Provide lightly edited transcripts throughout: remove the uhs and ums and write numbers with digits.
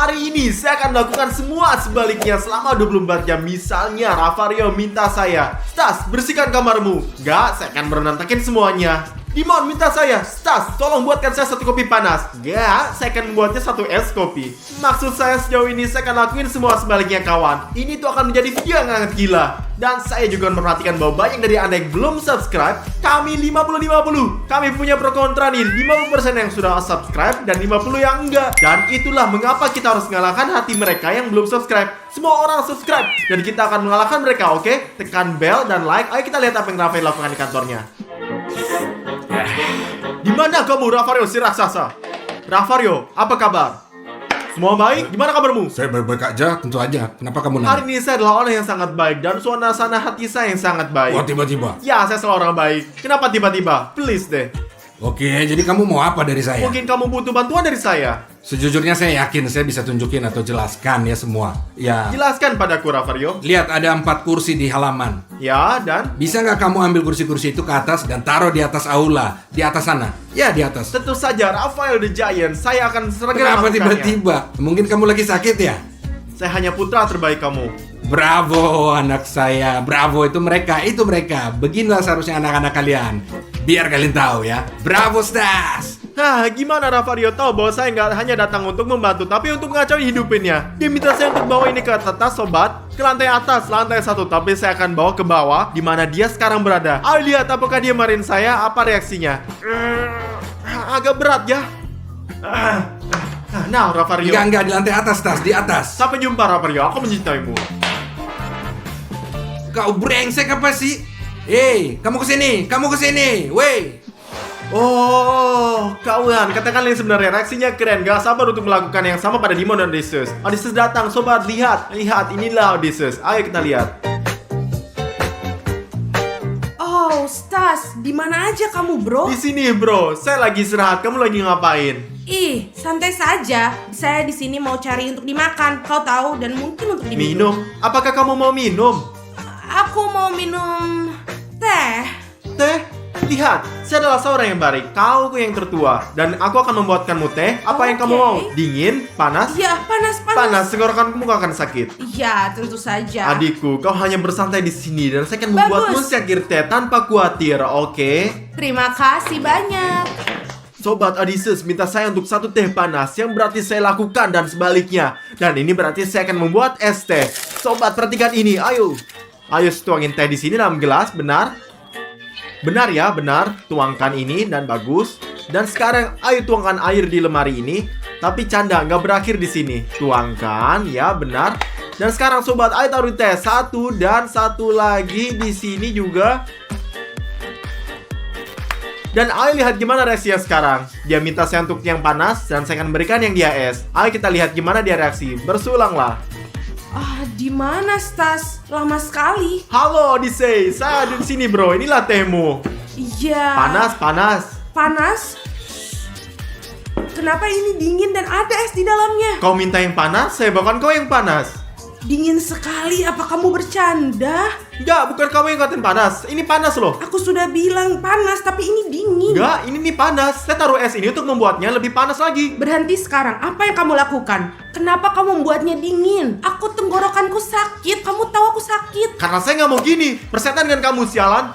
Hari ini saya akan melakukan semua sebaliknya selama 24 jam. Misalnya Rafario minta saya, Stas, bersihkan kamarmu. Enggak, saya akan berantakin semuanya. Dimon minta saya, Stas, tolong buatkan saya 1 kopi panas. Enggak, saya akan membuatnya 1 es kopi. Maksud saya sejauh ini saya akan lakuin semua sebaliknya kawan. Ini tuh akan menjadi video yang sangat gila. Dan saya juga memperhatikan bahwa banyak dari Anda yang belum subscribe. Kami 50-50. Kami punya pro kontra nih. 50% yang sudah subscribe dan 50 yang enggak. Dan itulah mengapa kita harus mengalahkan hati mereka yang belum subscribe. Semua orang subscribe dan kita akan mengalahkan mereka, oke? Tekan bell dan like. Ayo kita lihat apa yang Rafael lakukan di kantornya. Di mana kamu, Rafario si raksasa? Rafario, apa kabar? Semua baik? Gimana kabarmu? Saya baik-baik aja, tentu aja. Kenapa kamu Hari nanya? ini saya adalah orang yang sangat baik dan suasana hati saya yang sangat baik. Oh, tiba-tiba. Ya, saya selalu orang baik. Kenapa tiba-tiba? Please deh. Oke, jadi kamu mau apa dari saya? Mungkin kamu butuh bantuan dari saya. Sejujurnya saya yakin saya bisa tunjukin atau jelaskan ya semua. Ya, Jelaskan padaku, Rafario. lihat ada 4 kursi di halaman. Ya, dan Bisa nggak kamu ambil kursi-kursi itu ke atas dan taruh di atas aula? Di atas sana. Ya, di atas. tentu saja Rafael the Giant. Saya akan segera Kenapa melakukannya. tiba-tiba? Mungkin kamu lagi sakit ya? Saya hanya putra terbaik kamu. Bravo anak saya, bravo itu mereka. Beginilah seharusnya anak-anak kalian. Biar kalian tahu ya. Bravo Stas. Hah, gimana Rafario tahu bahwa saya nggak hanya datang untuk membantu, tapi untuk ngacauin hidupinnya. Dia minta saya untuk bawa ini ke atas, sobat. Ke lantai atas, lantai 1. Tapi saya akan bawa ke bawah, di mana dia sekarang berada. Ayo lihat apakah dia marahin saya, apa reaksinya. Agak berat ya. Nah, Rafario. Enggak, di lantai atas Stas, di atas. Sampai jumpa, Rafario. Aku mencintaimu. Kau brengsek apa sih? Hei, kamu kesini, wey. Oh, kawan, katakan yang sebenarnya reaksinya keren. Gak sabar untuk melakukan yang sama pada Dimon dan Odysseus. Odysseus datang, sobat, lihat, inilah Odysseus. Ayo kita lihat. Oh, Stas, di mana aja kamu, bro? Di sini, bro. Saya lagi istirahat. Kamu lagi ngapain? Ih, santai saja. Saya di sini mau cari untuk dimakan. Kau tahu, dan mungkin untuk Minum? diminum. Apakah kamu mau minum? Aku mau minum teh. Teh? Lihat, saya adalah seorang yang baik. Kau yang tertua. Dan aku akan membuatkanmu teh. Apa yang kamu Oke. mau? Dingin? Panas? Iya, panas. Panas, tenggorokanmu akan sakit. Iya, tentu saja. Adikku, kau hanya bersantai di sini dan saya akan Bagus. membuatmu secangkir teh tanpa khawatir, oke? Terima kasih banyak. Sobat Odysseus minta saya untuk 1 teh panas, yang berarti saya lakukan dan sebaliknya. Dan ini berarti saya akan membuat es teh. Sobat, perhatikan ini, ayo. Ayo tuangin teh di sini dalam gelas, benar? Benar ya, benar. Tuangkan ini dan bagus. Dan sekarang ayo tuangkan air di lemari ini. Tapi canda, nggak berakhir di sini. Tuangkan, ya benar. Dan sekarang sobat, ayo taruh teh 1 dan 1 lagi di sini juga. Dan ayo lihat gimana reaksinya sekarang. Dia minta saya untuk yang panas dan saya akan berikan yang dia es. Ayo kita lihat gimana dia reaksi. Bersulanglah. Ah, di mana, Stas? Lama sekali. Halo Odyssey, saya ada di sini bro. Inilah tehmu. Iya. Panas. Panas? Kenapa ini dingin dan ada es di dalamnya? Kau minta yang panas, saya bawakan kau yang panas. Dingin sekali, apa kamu bercanda? Enggak, bukan kamu yang ngatain panas. Ini panas loh. Aku sudah bilang panas, tapi ini dingin. Enggak, ini nih panas. Saya taruh es ini untuk membuatnya lebih panas lagi. Berhenti sekarang, apa yang kamu lakukan? Kenapa kamu membuatnya dingin? Aku tenggorokanku sakit, kamu tahu aku sakit. Karena saya nggak mau gini. Persetan dengan kamu, sialan.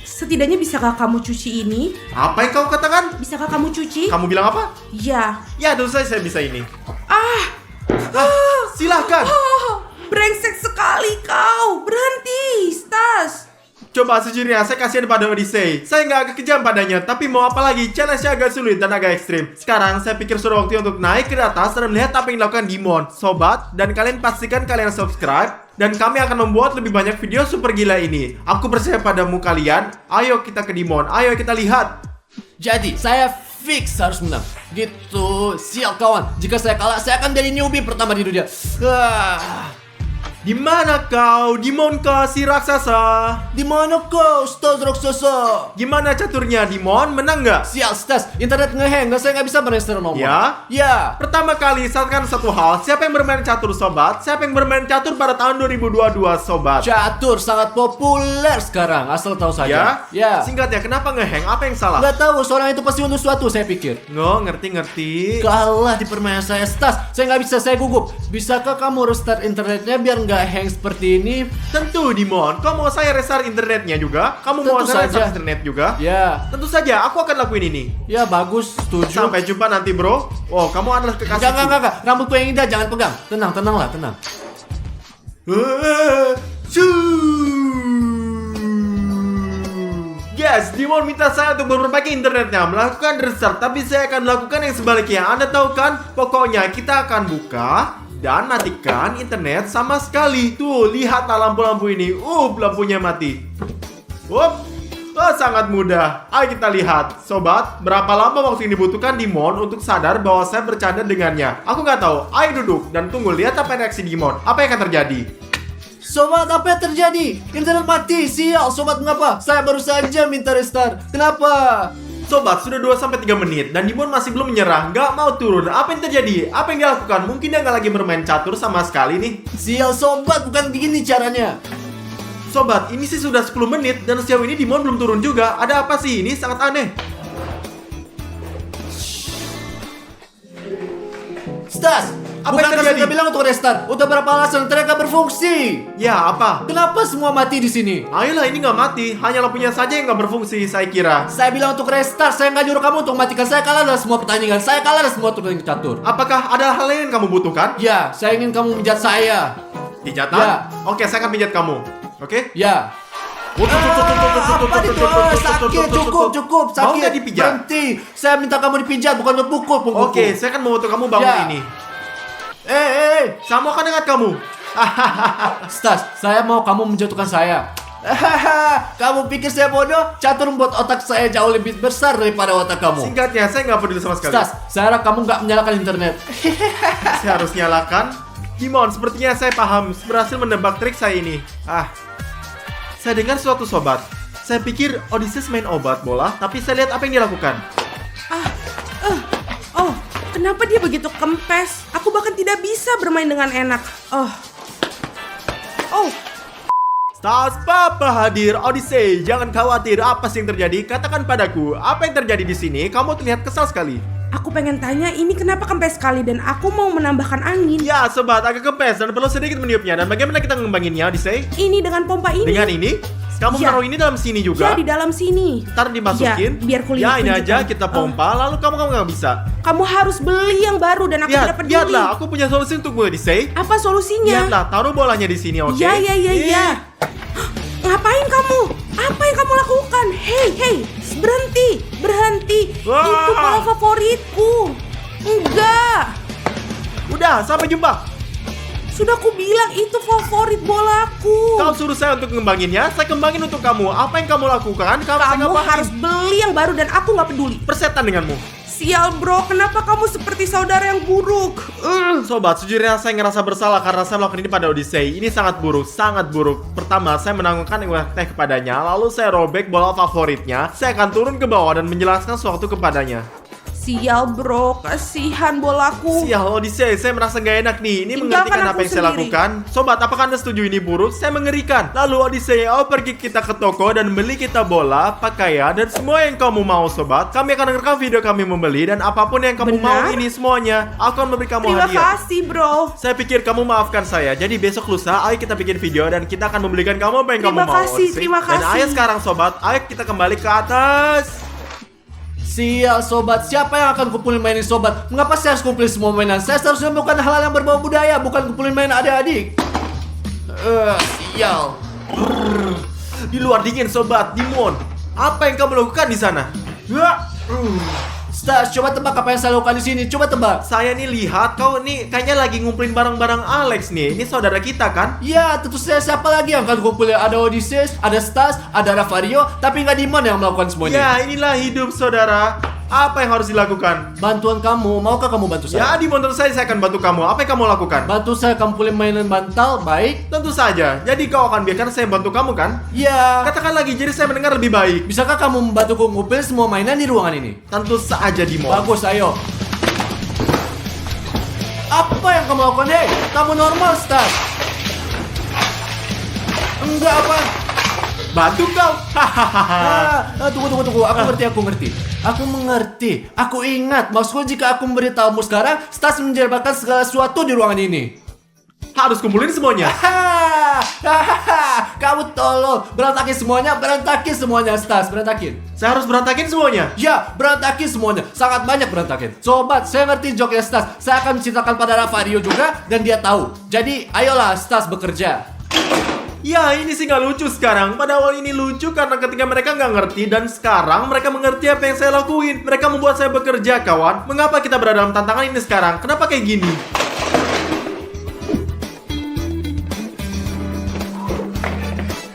Setidaknya bisakah kamu cuci ini? Apa yang kau katakan? Bisakah kamu cuci? Kamu bilang apa? Ya. Ya, tentu saja saya bisa ini. Ah, Silahkan. brengsek sekali kau. Berhenti, Stas. Coba sejujurnya saya kasihan pada Odyssey. Saya nggak agak kejam padanya, tapi mau apa lagi? Challenge-nya agak sulit dan agak ekstrim. Sekarang saya pikir sudah waktu untuk naik ke atas dan melihat apa yang dilakukan Dimon. Sobat, dan kalian pastikan kalian subscribe. Dan kami akan membuat lebih banyak video super gila ini. Aku percaya padamu kalian. Ayo kita ke Dimon, ayo kita lihat. Jadi, saya fix harus menang. Gitu, siap kawan. Jika saya kalah, saya akan jadi newbie pertama di dunia. Di mana kau, Dimon si raksasa? Di mana kau, Stas raksasa? Gimana caturnya, Dimon? Menang nggak? Sial, Stas. Internet ngeheng. Saya nggak bisa berregister nomor. Ya? Ya. Pertama kali, saatkan satu hal. Siapa yang bermain catur, sobat? Siapa yang bermain catur pada tahun 2022, sobat? Catur sangat populer sekarang. Asal tahu Ya? saja. Ya. Singkatnya, kenapa ngeheng? Apa yang salah? Nggak tahu, seorang itu pasti untuk sesuatu, saya pikir. Ngerti. Kalah di permainan saya, Stas. Saya nggak bisa, saya gugup. Bisakah kamu restart internetnya biar nggak hang seperti ini? Tentu, Dimon. Kau mau saya restart internetnya juga? Kamu mau Tentu saya saja. restart internet juga? Ya. Tentu saja, aku akan lakuin ini. Ya, bagus. Setuju. Sampai jumpa nanti, bro. Oh, kamu adalah kekasihku. Enggak. Rambutku yang indah, jangan pegang. Tenanglah, tenang. Yes, Dimon minta saya untuk memperbaiki internetnya, melakukan restart, tapi saya akan melakukan yang sebaliknya. Anda tahu kan? Pokoknya kita akan buka dan matikan internet sama sekali. Tuh, lihatlah lampu-lampu ini. Lampunya mati. Sangat mudah. Ayo kita lihat. Sobat, berapa lama waktu yang dibutuhkan Dimon untuk sadar bahwa saya bercanda dengannya? Aku nggak tahu. Ayo duduk dan tunggu lihat apa reaksi Dimon. Apa yang akan terjadi? Sobat, apa yang terjadi? Internet mati, sial. Sobat, mengapa? Saya baru saja minta restart. Kenapa? Sobat, sudah 2-3 menit dan Dimon masih belum menyerah, nggak mau turun. Apa yang terjadi? Apa yang dilakukan? Mungkin dia nggak lagi bermain catur sama sekali nih. Sial, sobat, bukan begini caranya. Sobat, ini sih sudah 10 menit dan sejauh ini Dimon belum turun juga. Ada apa sih? Ini sangat aneh. Stas, Apa yang bukankah terjadi? sudah bilang untuk restart? Udah berapa alasan internet gak berfungsi? Ya, apa? Kenapa semua mati di sini? Ayolah, ini nggak mati. Hanya lampunya saja yang nggak berfungsi, saya kira. Saya bilang untuk restart, saya nggak nyuruh kamu untuk matikan. Saya kalah dalam semua pertandingan. Saya kalah dalam semua turnamen catur. Apakah ada hal lain yang kamu butuhkan? Ya, saya ingin kamu menjat saya. Pijatan? Ya. Oke, saya akan pijat kamu. Oke? Ya. Apa itu? Sakit, cukup, sakit. Mau nggak dipijat? Berhenti. Saya minta kamu dipijat, bukan berpukul punggungku. Oke, saya akan membantu kamu bangun Ya. ini. Saya Sama akan ingat kamu. Stas, saya mau kamu menjatuhkan saya. Kamu pikir saya bodoh? Catur membuat otak saya jauh lebih besar daripada otak kamu. Singkatnya, saya nggak peduli sama sekali. Stas, saya harap kamu nggak menyalakan internet. Saya harus nyalakan. Dimon, sepertinya saya paham. Berhasil menebak trik saya ini. Saya dengar suatu sobat. Saya pikir Odysseus main obat bola, tapi saya lihat apa yang dia lakukan. Oh, kenapa dia begitu kempes? Aku bahkan tidak bisa bermain dengan enak. Oh. Stas, Papa hadir. Odyssey, jangan khawatir. Apa sih yang terjadi? Katakan padaku, apa yang terjadi di sini? Kamu terlihat kesal sekali. Aku pengen tanya ini kenapa kempes sekali dan aku mau menambahkan angin. Ya, sobat, agak kempes dan perlu sedikit meniupnya. Dan bagaimana kita ngembanginnya, Odyssey? Ini dengan pompa ini. Dengan ini? Kamu Ya. taruh ini dalam sini Ya, juga? di dalam sini. Ntar dimasukin. Ya, biar kulihat Ya, ini tunjukkan. aja kita pompa. Lalu kamu nggak bisa. Kamu harus beli yang baru dan aku tidak peduli. Lihatlah, aku punya solusi untukmu, Odyssey. Apa solusinya? Lihatlah, taruh bolanya di sini, oke? Ya. Ngapain kamu? Apa yang kamu lakukan? Hei, berhenti. Wah. Itu bola favoritku. Enggak. Udah, sampai jumpa. Sudah aku bilang itu favorit bolaku. Kau suruh saya untuk ngembanginnya, saya kembangin untuk kamu. Apa yang kamu lakukan? Saya Kamu nggak paham. harus beli yang baru dan aku nggak peduli. Persetan denganmu. Sial bro, kenapa kamu seperti saudara yang buruk? Sobat, sejujurnya saya ngerasa bersalah karena saya melakukan ini pada Odyssey. Ini sangat buruk. Pertama, saya menanggungkan teh kepadanya, lalu saya robek bola favoritnya. Saya akan turun ke bawah dan menjelaskan sesuatu kepadanya. Sial bro, kasihan bolaku. Sial, Odyssey, saya merasa nggak enak nih. Ini Tinggalkan menghentikan aku apa yang saya sendiri. lakukan. Sobat, apakah Anda setuju ini buruk? Saya mengerikan. Lalu Odyssey, pergi kita ke toko dan beli kita bola, pakaian, dan semua yang kamu mau, sobat. Kami akan merekam video kami membeli dan apapun yang kamu mau Benar? ini semuanya. Aku akan memberi kamu Terima hadiah. kasih bro. Saya pikir kamu maafkan saya. Jadi besok lusa, ayo kita bikin video dan kita akan membelikan kamu apa yang Terima kamu mau. kasih, Odyssey. terima Dan kasih. ayo sekarang, sobat, ayo kita kembali ke atas. Sial, sobat, siapa yang akan kumpulin mainin sobat? Mengapa saya harus kumpulin semua mainan? Saya seharusnya melakukan hal yang berbau budaya, bukan kumpulin mainan adik-adik. Sial. Di luar dingin, sobat. Dimon, apa yang kamu lakukan di sana? Stas, coba tebak apa yang saya lakukan di sini. Coba tebak. Saya nih lihat kau nih kayaknya lagi ngumpulin barang-barang Alex nih. Ini saudara kita kan? Ya, tentu saja siapa lagi yang akan kumpulin? Ada Odysseus, ada Stas, ada Ravario, tapi nggak Dimon yang melakukan semuanya. Ya, inilah hidup saudara. Apa yang harus dilakukan? Bantuan kamu, maukah kamu bantu Ya, saya? di menurut saya akan bantu kamu. Apa yang kamu lakukan? Bantu saya kamu pulih mainan bantal, baik? Tentu saja. Jadi kau akan biarkan saya bantu kamu kan? Ya. Katakan lagi, jadi saya mendengar lebih baik. Bisakah kamu membantuku ngumpulin semua mainan di ruangan ini? Tentu saja, Dimon. Bagus, ayo. Apa yang kamu lakukan, hei? Kamu normal, Stas. Enggak apa? Bantu kau. Hahaha. Tunggu. Aku mengerti. Aku ingat. Maksudku jika aku memberitahumu sekarang, Stas menjelaskan segala sesuatu di ruangan ini. Harus kumpulin semuanya. Kamu tolong. Berantakin semuanya, Stas. Berantakin. Saya harus berantakin semuanya. Ya, berantakin semuanya. Sangat banyak berantakin. Sobat, saya ngerti joknya Stas. Saya akan menceritakan pada Rafario juga, dan dia tahu. Jadi, ayolah Stas bekerja. Ya, ini sih nggak lucu sekarang. Pada awal ini lucu karena ketika mereka nggak ngerti, dan sekarang mereka mengerti apa yang saya lakuin. Mereka membuat saya bekerja, kawan. Mengapa kita berada dalam tantangan ini sekarang? Kenapa kayak gini?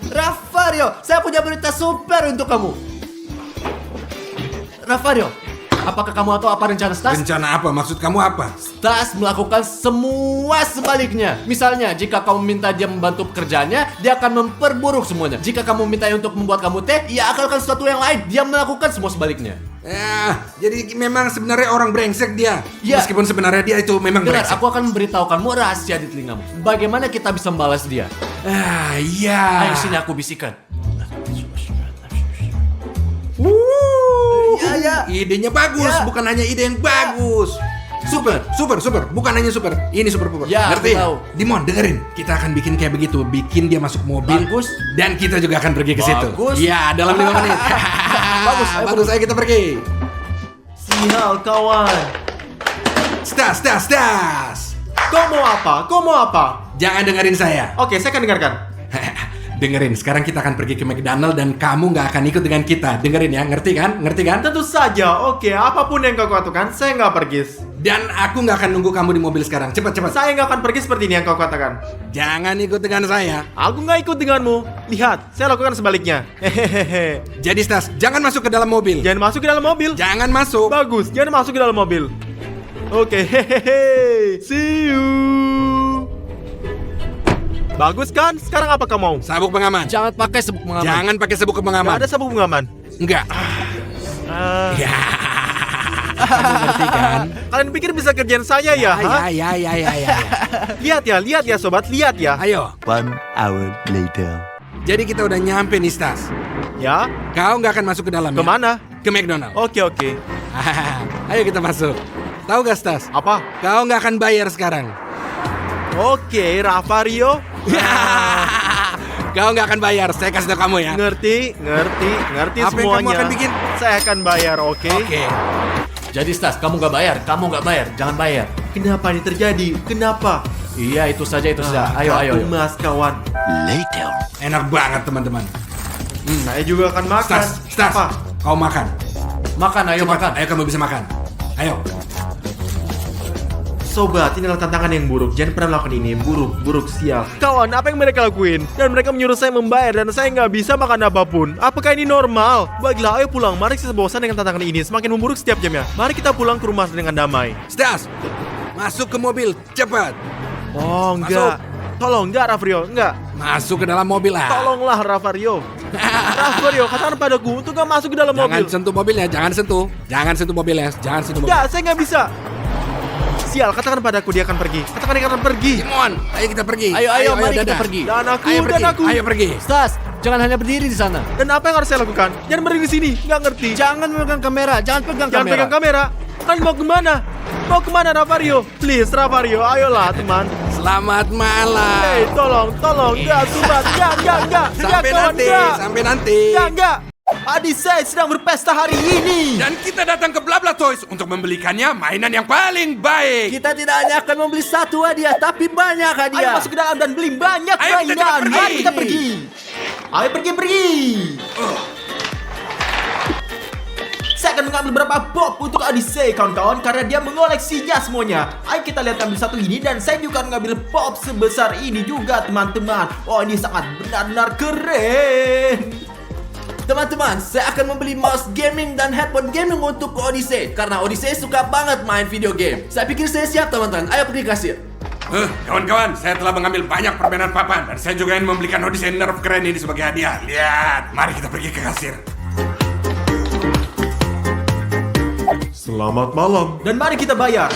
Rafario, saya punya berita super untuk kamu. Rafario, apakah kamu tahu apa rencana Stas? Rencana apa? Maksud kamu apa? Stas melakukan semua sebaliknya. Misalnya, jika kamu minta dia membantu pekerjaannya, dia akan memperburuk semuanya. Jika kamu minta untuk membuat kamu teh, ia akan lakukan sesuatu yang lain. Dia melakukan semua sebaliknya. Jadi memang sebenarnya orang brengsek dia. Ya. Meskipun sebenarnya dia itu memang Dengar, brengsek. aku akan memberitahukanmu rahasia di telingamu. Bagaimana kita bisa membalas dia? Iya. Ayo sini aku bisikan. Ya. Idenya bagus, Ya. bukan hanya ide yang bagus. Super. Bukan hanya super. Ini super. Ya, Ngerti? aku tahu. Dimon, dengerin. Kita akan bikin kayak begitu. Bikin dia masuk mobil. Bagus. Dan kita juga akan pergi ke situ. Bagus. Iya, dalam 5 menit. Bagus, ayo kita pergi. Sial, kawan. Stas. Kau mau apa? Jangan dengerin saya. Oke, saya akan dengarkan. Dengerin, sekarang kita akan pergi ke McDonald dan kamu nggak akan ikut dengan kita. Dengerin ya, ngerti kan? Tentu saja. Oke, apapun yang kau katakan, saya nggak pergi. Dan aku nggak akan nunggu kamu di mobil sekarang. Cepat. Saya nggak akan pergi seperti ini yang kau katakan. Jangan ikut dengan saya. Aku nggak ikut denganmu. Lihat, saya lakukan sebaliknya. Hehehe. Jadi Stas, jangan masuk ke dalam mobil. Jangan masuk ke dalam mobil. Jangan masuk. Bagus, jangan masuk ke dalam mobil. Oke, hehehe. See you. Bagus kan? Sekarang apa kamu mau? Sabuk pengaman. Jangan pakai sabuk pengaman. Jangan pakai sabuk pengaman. Gak ada sabuk pengaman. Enggak. Ah, Ya. Kamu ngerti kan? Kalian pikir bisa kerjaan saya ya? Hah? Ya. Lihat ya sobat, lihat ya. Ayo. 1 hour later. Jadi kita udah nyampe nih Stas. Ya, Kau nggak akan masuk ke dalam. ya? kemana? Ke McDonald. Oke. Ayo kita masuk. Tahu gak Stas? Apa? Kau nggak akan bayar sekarang. Oke, Rafario. Kau nggak akan bayar. Saya kasih tau kamu ya. Ngerti Apa yang semuanya. kamu akan bikin? Saya akan bayar, oke? Oke. Jadi Stas, kamu nggak bayar. Jangan bayar. Kenapa ini terjadi? Kenapa? Iya, itu saja. Ayo. Mas kawan. Later. Enak banget teman-teman. Saya juga akan makan. Stas. Apa? Kau makan. Makan, ayo Cepat. makan. Ayo kamu bisa makan. Ayo. Sobat, ini adalah tantangan yang buruk. Jangan pernah melakukan ini. Buruk, sial. Kawan, apa yang mereka lakuin? Dan mereka menyuruh saya membayar dan saya nggak bisa makan apapun. Apakah ini normal? Baiklah, ayo pulang. Mari kita bosan dengan tantangan ini. Semakin memburuk setiap jamnya. Mari kita pulang ke rumah dengan damai. Stas. Masuk ke mobil. Cepat. Oh, enggak. Tolong, enggak, Rafario. Enggak. Masuk ke dalam mobil lah. Tolonglah, Rafario. Rafario, katakan padaku untuk nggak masuk ke dalam Jangan mobil. sentuh mobilnya. Jangan sentuh mobilnya. Jangan sentuh mobil. Enggak, saya nggak bisa. Sial, katakan padaku dia akan pergi. Katakan dia akan pergi. Come on. Ayo kita pergi. Ayo, mari kita dadah. pergi. Dan aku, Ayo dan pergi. aku. Ayo pergi. Stas, jangan hanya berdiri di sana. Dan apa yang harus saya lakukan? Jangan berdiri di sini. Nggak ngerti. Jangan memegang kamera. Jangan pegang Jangan kamera. pegang kamera. Kan mau kemana? Mau kemana, Rafario? Please, Rafario. Ayolah, teman. Selamat malam. Hey, tolong. Enggak, sobat. Enggak. Sampai nanti. Enggak. Adik saya sedang berpesta hari ini. Dan kita datang ke Blabla Toys untuk membelikannya mainan yang paling baik. Kita tidak hanya akan membeli satu hadiah, tapi banyak Ayo hadiah. masuk ke dalam dan beli banyak Ayo, kita mainan. pergi. Mari kita pergi. Ayo pergi. Saya akan mengambil beberapa pop untuk Adise kawan-kawan karena dia mengoleksinya semuanya. Ayo kita lihat ambil satu ini dan saya juga mengambil pop sebesar ini juga teman-teman. Oh ini sangat benar-benar keren. Teman-teman, saya akan membeli mouse gaming dan headphone gaming untuk Odyssey karena Odyssey suka banget main video game. Saya pikir saya siap teman-teman. Ayo pergi kasir. Kawan-kawan, saya telah mengambil banyak permainan papan dan saya juga ingin membelikan Odyssey Nerf keren ini sebagai hadiah. Lihat, mari kita pergi ke kasir. Selamat malam. Dan mari kita bayar.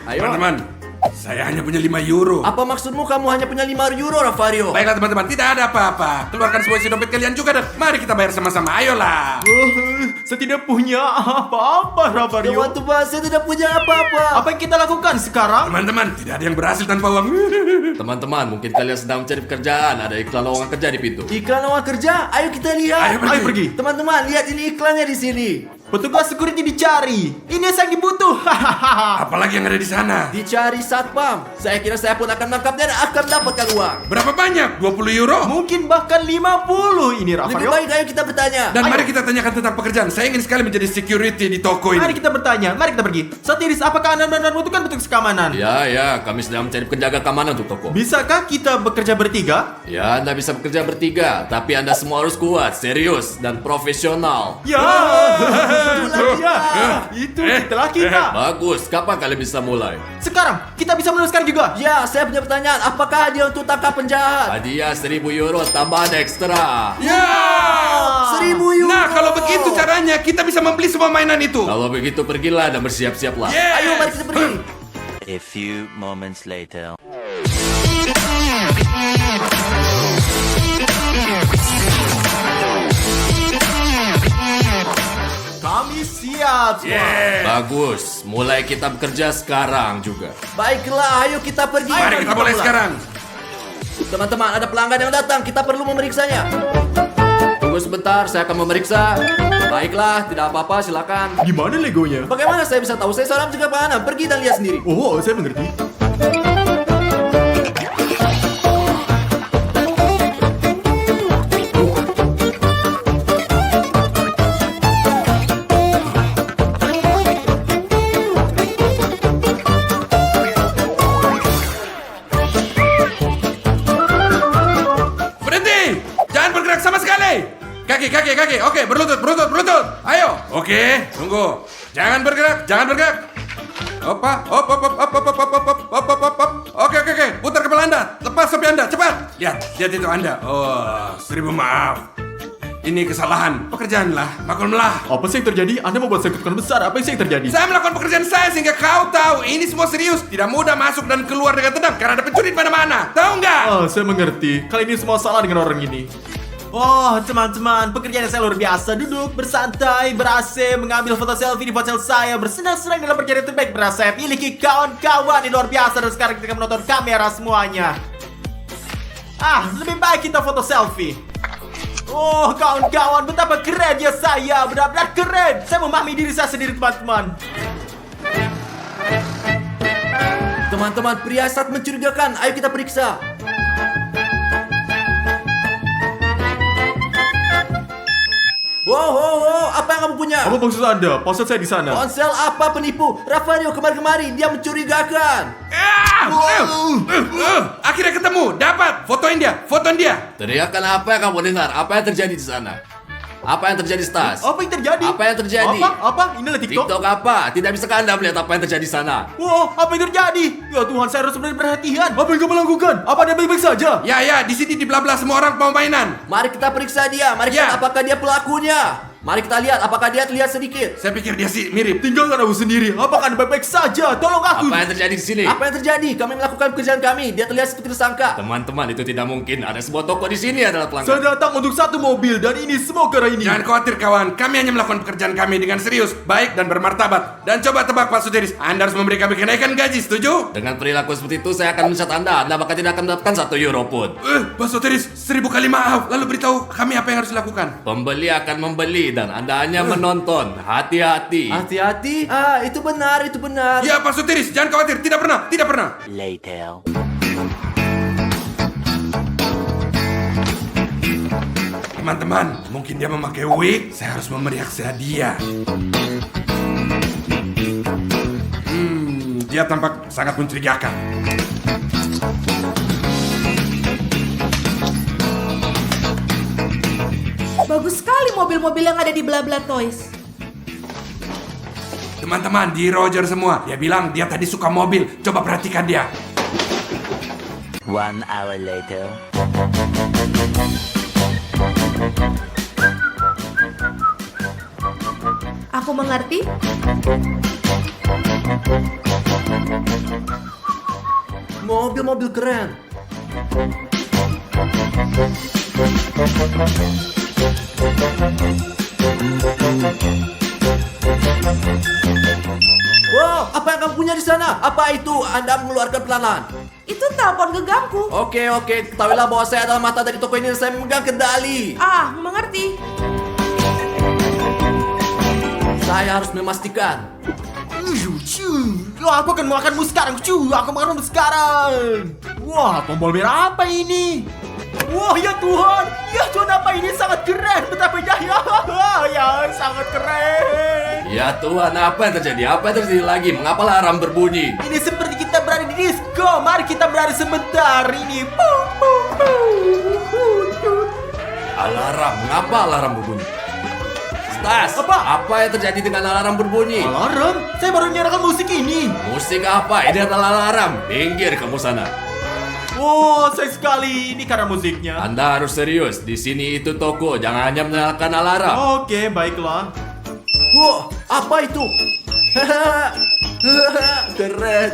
Ayo. Teman-teman, saya hanya punya 5 euro. Apa maksudmu kamu hanya punya 5 euro, Ravario? Baiklah teman-teman, tidak ada apa-apa. Keluarkan semua isi dompet kalian juga dan mari kita bayar sama-sama. Ayolah. Saya tidak punya apa-apa, Ravario. Teman-teman, saya tidak punya apa-apa. Apa yang kita lakukan sekarang? Teman-teman, tidak ada yang berhasil tanpa uang. Teman-teman, mungkin kalian sedang mencari pekerjaan. Ada iklan lowongan kerja di pintu. Iklan lowongan kerja? Ayo kita lihat. Ayo pergi. Teman-teman, lihat ini iklannya di sini. Petugas security dicari. Ini yang dibutuh. Apalagi yang ada di sana? Dicari satpam. Saya kira saya pun akan menangkapnya dan akan dapatkan uang. Berapa banyak? 20 euro? Mungkin bahkan 50 ini, Lebih Ravario. baik ayo kita bertanya. Dan mari kita tanyakan tentang pekerjaan. Saya ingin sekali menjadi security di toko Mari ini. kita bertanya, mari kita pergi. Satiris, apakah Anda benar-benar membutuhkan petugas keamanan? Ya, kami sedang mencari penjaga keamanan untuk toko. Bisakah kita bekerja bertiga? Ya, Anda bisa bekerja bertiga, tapi Anda semua harus kuat, serius, dan profesional. Ya, itu itulah kita. Bagus, kapan kalian bisa mulai? Sekarang, kita bisa menuliskan juga. Ya, saya punya pertanyaan. Apakah hadiah untuk tangkap penjahat? Hadiah 1.000 euro tambahan ekstra. Ya! 1.000 euro. Nah, kalau begitu caranya, kita bisa membeli semua mainan itu. Kalau begitu pergilah dan bersiap-siaplah. Yes. Ayo, mari kita pergi. A few moments later. Kami siap. Yeah. Bagus, mulai kita bekerja sekarang juga. Baiklah, ayo kita pergi. Mari kita mulai sekarang. Teman-teman, ada pelanggan yang datang. Kita perlu memeriksanya. Tunggu sebentar, saya akan memeriksa. Baiklah, tidak apa-apa, silakan. Di mana Legonya? Bagaimana saya bisa tahu? Saya seorang penjaga keamanan. Pergi dan lihat sendiri. Oh, saya mengerti. Berhenti! Jangan bergerak sama sekali! Kaki. Oke, berlutut. Ayo. Oke, tunggu. Jangan bergerak. Hop. Oke. Putar kepala Anda. Lepas topi Anda, cepat. Lihat itu Anda. Oh, 1000 maaf. Ini kesalahan. Pekerjaanlah, maklumlah. Apa sih yang terjadi? Anda membuat saya ketakutan besar. Apa sih yang terjadi? Saya melakukan pekerjaan saya sehingga kau tahu ini semua serius. Tidak mudah masuk dan keluar dengan tenang karena ada pencuri di mana-mana. Tahu nggak? Oh, saya mengerti. Kali ini semua salah dengan orang ini. Oh, teman-teman, pekerjaan saya luar biasa. Duduk, bersantai, ber-AC, mengambil foto selfie di ponsel saya, bersenang-senang dalam perjalanan terbaik. Berasa saya miliki kawan-kawan yang luar biasa. Dan sekarang kita akan menonton kamera semuanya. Lebih baik kita foto selfie. Oh, kawan-kawan, betapa kerennya saya. Benar-benar keren. Saya memahami diri saya sendiri, teman-teman. Teman-teman, pria sangat mencurigakan. Ayo kita periksa. Wow, apa yang kamu punya? Apa maksud Anda? Ponsel saya di sana. Ponsel apa penipu? Ravario kemari-kemari, dia mencurigakan. Akhirnya ketemu. Dapat. Fotoin dia. Teriakan apa yang kamu dengar? Apa yang terjadi di sana? Apa yang terjadi, Stas? Apa yang terjadi? Apa yang terjadi? Apa? Inilah TikTok. TikTok apa? Tidak bisa Anda melihat apa yang terjadi di sana? Wow, apa yang terjadi? Ya Tuhan, saya harus benar-benar perhatian. Apa yang kamu lakukan? Apa Anda baik-baik saja? Ya, di sini di bla-bla semua orang mau mainan. Mari kita periksa dia. Mari Ya. kita apakah dia pelakunya. Mari kita lihat apakah dia terlihat sedikit. Saya pikir dia sih mirip. Tinggalkan aku sendiri. Apakah Anda baik-baik saja? Tolong aku. Apa yang terjadi di sini? Apa yang terjadi? Kami melakukan pekerjaan kami. Dia terlihat seperti tersangka. Teman-teman, itu tidak mungkin. Ada sebuah toko di sini adalah pelanggan. Saya datang untuk satu mobil dan ini semua karena ini. Jangan khawatir kawan, kami hanya melakukan pekerjaan kami dengan serius, baik dan bermartabat. Dan coba tebak Pak Sutiris, Anda harus memberi kami kenaikan gaji, setuju? Dengan perilaku seperti itu, saya akan mencat Anda. Anda bahkan tidak akan mendapatkan 1 euro pun. Pak Sutiris, 1000 kali maaf. Lalu beritahu kami apa yang harus dilakukan. Pembeli akan membeli dan Anda hanya menonton. Hati-hati. Hati-hati? Itu benar. Ya Pak Sutiris, jangan khawatir, tidak pernah. Later. Teman-teman, mungkin dia memakai wig, saya harus memeriak hadiah. Dia tampak sangat mencurigakan. Bagus sekali mobil-mobil yang ada di Blabla Toys. Teman-teman, di Roger semua. Dia bilang dia tadi suka mobil. Coba perhatikan dia. 1 hour later. Aku mengerti. Mobil-mobil keren. Wow, apa yang kamu punya di sana? Apa itu? Anda mengeluarkan pelan-pelan. Itu telepon genggamku. Oke, ketahuilah bahwa saya adalah mata dari toko ini dan saya memegang kendali. Ah, mengerti. Saya harus memastikan. Aku akan makanmu sekarang. Aku makanmu sekarang. Wah, tombol merah apa ini? Wah, ya Tuhan. Ya Tuhan, apa ini? Sangat keren. Betapa jaya. Ya, sangat keren. Ya Tuhan, apa yang terjadi? Apa yang terjadi lagi? Mengapa alarm berbunyi? Ini seperti kita berada di disco. Mari kita berada sebentar. Ini. Alarm, mengapa alarm berbunyi? Stas, apa yang terjadi dengan alarm berbunyi? Alarm? Saya baru menyalakan musik ini. Musik apa? Ini adalah alarm. Minggir kamu sana. Oh, sayang sekali. Ini karena musiknya. Anda harus serius. Di sini itu toko. Jangan hanya menyalakan alarm. Oke, baiklah. Wow, apa itu? Keren.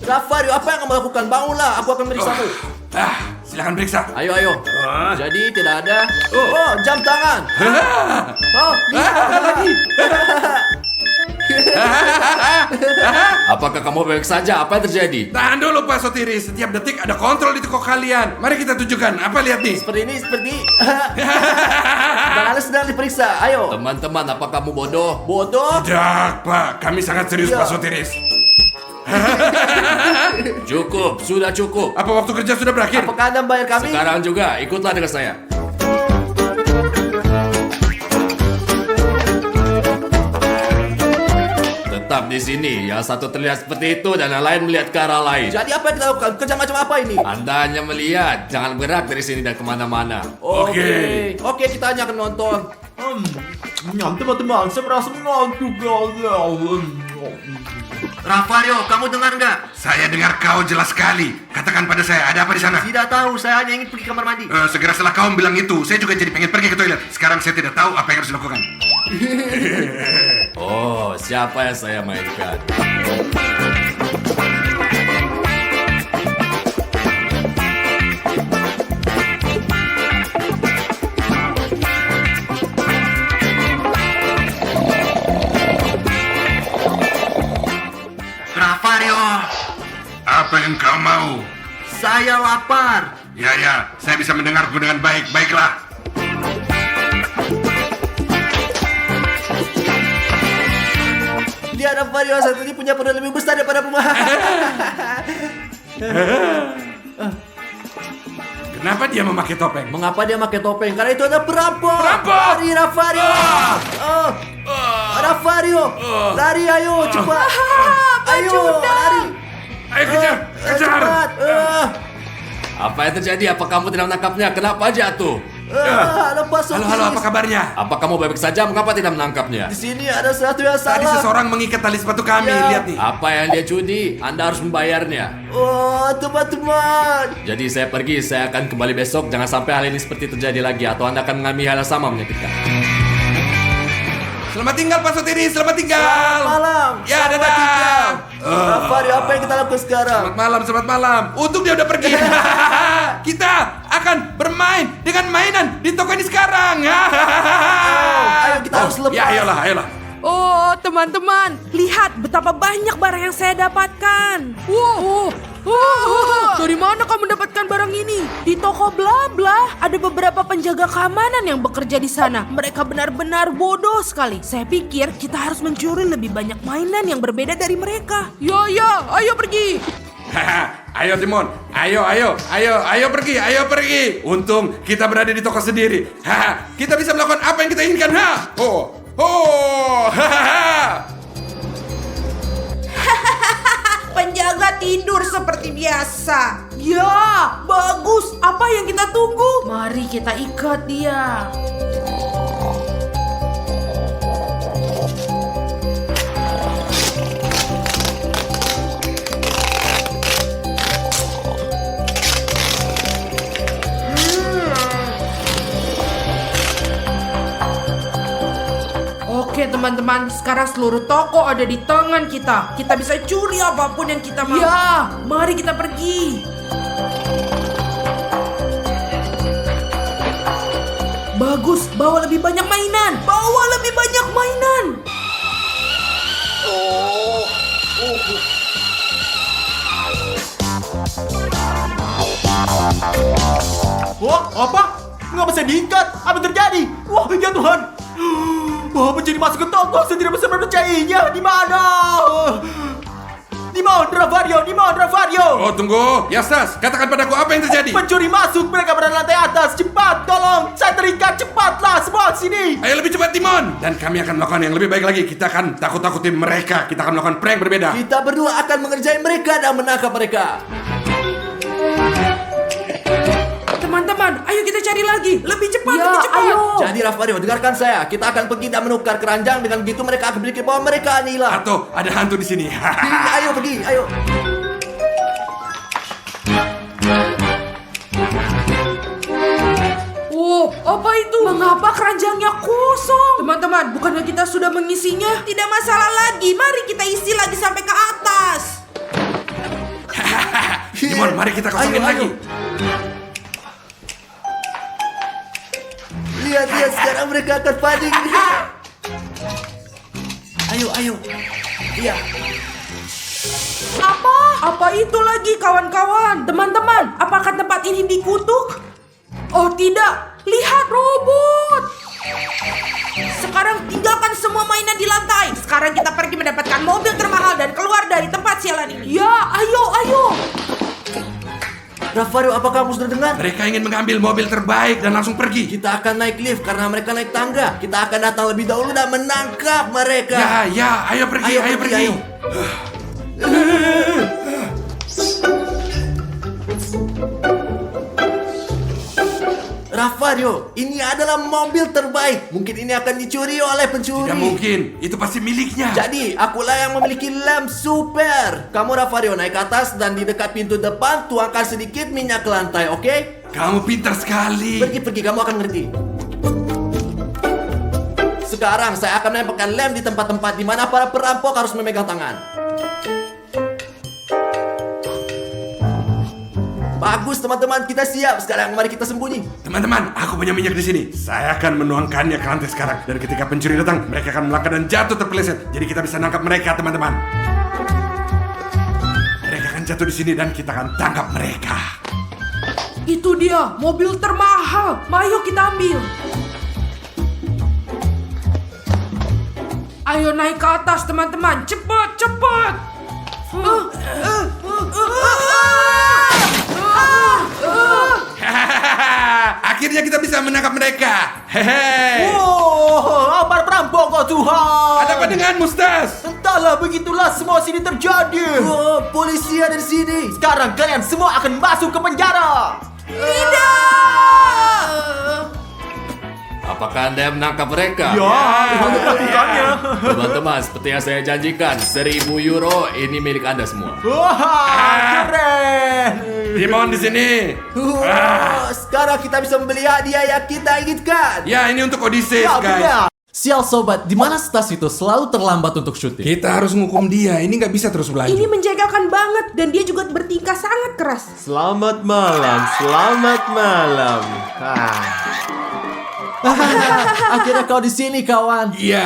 Rafario, apa yang kamu lakukan? Bangunlah, aku akan meriksamu. Silakan periksa. Ayo. Jadi tidak ada. Oh, jam tangan. Oh, lihat ada lagi. Apakah kamu baik saja? Apa yang terjadi? Tahan dulu Pak Sotiri. Setiap detik ada kontrol di toko kalian. Mari kita tunjukkan. Apa lihat nih? Seperti ini. Tangannya sedang diperiksa. Ayo. Teman-teman, apa kamu bodoh? Bodoh? Tidak, Pak. Kami sangat serius, Iya. Pak Sotiris. Cukup, sudah cukup. Apa waktu kerja sudah berakhir? Apakah Anda membayar kami? Sekarang juga, ikutlah dengan saya. Tetap di sini. Yang satu terlihat seperti itu dan yang lain melihat ke arah lain. Jadi apa yang kita lakukan? Kerja macam apa ini? Anda hanya melihat. Jangan bergerak dari sini dan kemana-mana. Oke. Oke, kita hanya akan nonton. Teman-teman, saya merasa mengantuk. Rafario, kamu dengar nggak? Saya dengar kau jelas sekali. Katakan pada saya, ada apa di sana? Tidak tahu, saya hanya ingin pergi kamar mandi. Segera setelah kau bilang itu, saya juga jadi pengen pergi ke toilet. Sekarang saya tidak tahu apa yang harus dilakukan. Oh, siapa yang saya mainkan? Rafario, Apa yang kau mau? saya lapar. Ya, saya bisa mendengarku dengan baik. Baiklah. Lihat Rafario, saat ini punya perut lebih besar daripada rumah. Kenapa dia memakai topeng? Mengapa dia pakai topeng? Karena itu ada perampok. Perampok! Lari Rafario. Rafario, lari ayo cepat. Ayo lari. Ayo kejar! Cepat. Apa yang terjadi? Apa kamu tidak menangkapnya? Kenapa jatuh? Lepas Halo, apa kabarnya? Apa kamu baik saja? Mengapa tidak menangkapnya? Di sini ada sesuatu yang Tadi salah. seseorang mengikat tali sepatu kami. Ya. Lihat nih. Apa yang dia judi? Anda harus membayarnya. Oh, teman-teman. Jadi saya pergi, saya akan kembali besok. Jangan sampai hal ini seperti terjadi lagi, atau Anda akan mengalami hal yang sama menyakitkan. Selamat tinggal Pak Sotiri, selamat tinggal. Malam. Ya, Selamat dadah. tinggal. Rafario, apa yang kita lakukan sekarang? Selamat malam. Untung dia udah pergi. Kita akan bermain dengan mainan di toko ini sekarang. Ayo kita harus lepas. Ya, ayolah. Oh, teman-teman, lihat betapa banyak barang yang saya dapatkan. Wow, dari mana kamu mendapatkan barang ini? Di toko Blabla ada beberapa penjaga keamanan yang bekerja di sana. Mereka benar-benar bodoh sekali. Saya pikir kita harus mencuri lebih banyak mainan yang berbeda dari mereka. Ya, ayo pergi. Ayo Timon, ayo pergi. Untung kita berada di toko sendiri. Kita bisa melakukan apa yang kita inginkan. penjaga tidur seperti biasa. Ya, bagus. Apa yang kita tunggu? Mari kita ikat dia. Oke teman-teman, sekarang seluruh toko ada di tangan kita. Kita bisa curi apapun yang kita mau. Ya, mari kita pergi. Bagus, bawa lebih banyak mainan. Bawa lebih banyak mainan. Wah, apa? Nggak bisa diikat. Apa terjadi? Wah, ya Tuhan. Wah, pencuri masuk ke toko. Saya tidak bisa mempercayainya. Di mana? Di mana, Ravario? Di mana, Ravario? Oh, tunggu. Ya, Stas, katakan padaku apa yang terjadi. Pencuri masuk. Mereka berada di lantai atas. Cepat, tolong. Saya terikat. Cepatlah, semua sini. Ayo lebih cepat, Timon. Dan kami akan melakukan yang lebih baik lagi. Kita akan takut-takutin mereka. Kita akan melakukan prank berbeda. Kita berdua akan mengerjai mereka dan menangkap mereka. Teman-teman, ayo kita cari lagi. Lebih cepat, Ya, lebih cepat. ayo. Jadi Ravario, dengarkan saya. Kita akan pergi dan menukar keranjang. Dengan begitu mereka akan berpikir bahwa mereka hilang. Atau ada hantu di sini. Ayo pergi, ayo. Oh, apa itu? Mengapa keranjangnya kosong? Teman-teman, bukannya kita sudah mengisinya? Tidak masalah lagi. Mari kita isi lagi sampai ke atas. Timon, mari kita kosongin Ayo, lagi. ayo. Lihat, sekarang mereka akan panik. Ayo, ayo. Iya. Apa itu lagi kawan-kawan? Teman-teman, apakah tempat ini dikutuk? Oh tidak, lihat robot. Sekarang tinggalkan semua mainan di lantai. Sekarang kita pergi mendapatkan mobil termahal dan keluar dari tempat sialan ini. Ya, ayo. Ravario, apakah kamu sudah dengar? Mereka ingin mengambil mobil terbaik dan langsung pergi. Kita akan naik lift karena mereka naik tangga. Kita akan datang lebih dahulu dan menangkap mereka. Ya, ayo pergi, ayo pergi. ayo. Ravario, ini adalah mobil terbaik. Mungkin ini akan dicuri oleh pencuri. Tidak mungkin, itu pasti miliknya. Jadi, akulah yang memiliki lem super. Kamu Ravario naik ke atas dan di dekat pintu depan tuangkan sedikit minyak ke lantai, oke? Kamu pintar sekali. Pergi, kamu akan ngerti. Sekarang saya akan menempelkan lem di tempat-tempat di mana para perampok harus memegang tangan. Bagus teman-teman, kita siap. Sekarang mari kita sembunyi. Teman-teman, aku punya minyak di sini. Saya akan menuangkannya ke lantai sekarang. Dan ketika pencuri datang, mereka akan melangkah dan jatuh terpeleset. Jadi kita bisa nangkap mereka, teman-teman. Mereka akan jatuh di sini dan kita akan tangkap mereka. Itu dia, mobil termahal. Ayo kita ambil. Ayo naik ke atas teman-teman. Cepat. Akhirnya kita bisa menangkap mereka. Hehe. Oh, para perampok, oh Tuhan. Ada apa denganmu, Stas? Entahlah, begitulah semua sini terjadi. Oh, polisi ada di sini. Sekarang kalian semua akan masuk ke penjara. Apakah Anda menangkap mereka? Ya, itu melakukannya. Teman-teman, seperti yang saya janjikan, 1.000 euro ini milik Anda semua. Wah, keren. Timon di sini. Sekarang kita bisa membeli hadiah yang kita inginkan. Ya, ini untuk Odysseus, Ya, guys. benar. Sial sobat, di mana Stas itu selalu terlambat untuk syuting? Kita harus menghukum dia. Ini nggak bisa terus berlanjut. Ini menjagakan banget dan dia juga bertingkah sangat keras. Selamat malam. Akhirnya kau di sini, kawan. Iya.